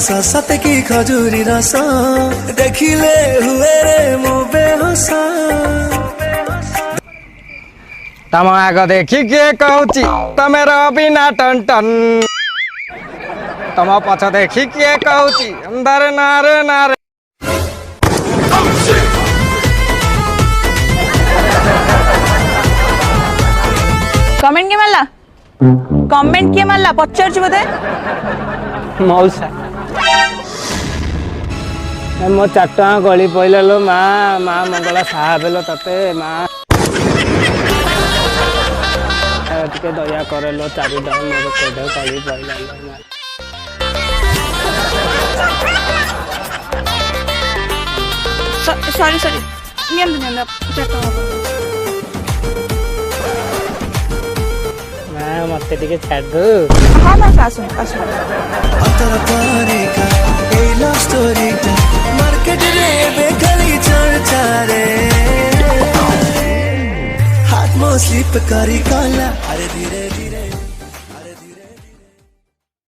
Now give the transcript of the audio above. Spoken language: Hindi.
हस सत की खजूरी रस देखिले हुए रे मु बेहोस। तम आग देखी किए कहूची तमे बिना टन टन तम पछ देखी किए कहूची अंदर नारे नारे। कमेंट किए मारला कमेंट किए मारला पचार बोधे मौसा मो 4 टଙ୍କା गली पइला लो माँ माँ मंगला साहा बेलो तते माँ टिके दया करे लो 4 टଙ୍କା मोर कोढे गली पइला लो माँ। सॉरी सॉरी नियम 4 टଙ୍କା मत टिके छाड़ दो। हाँ बस आसो आसो अतर पारे का ए लव स्टोरी का मार्केट रे बेकली चर्चा रे हाथ में स्लिप करी काला अरे धीरे धीरे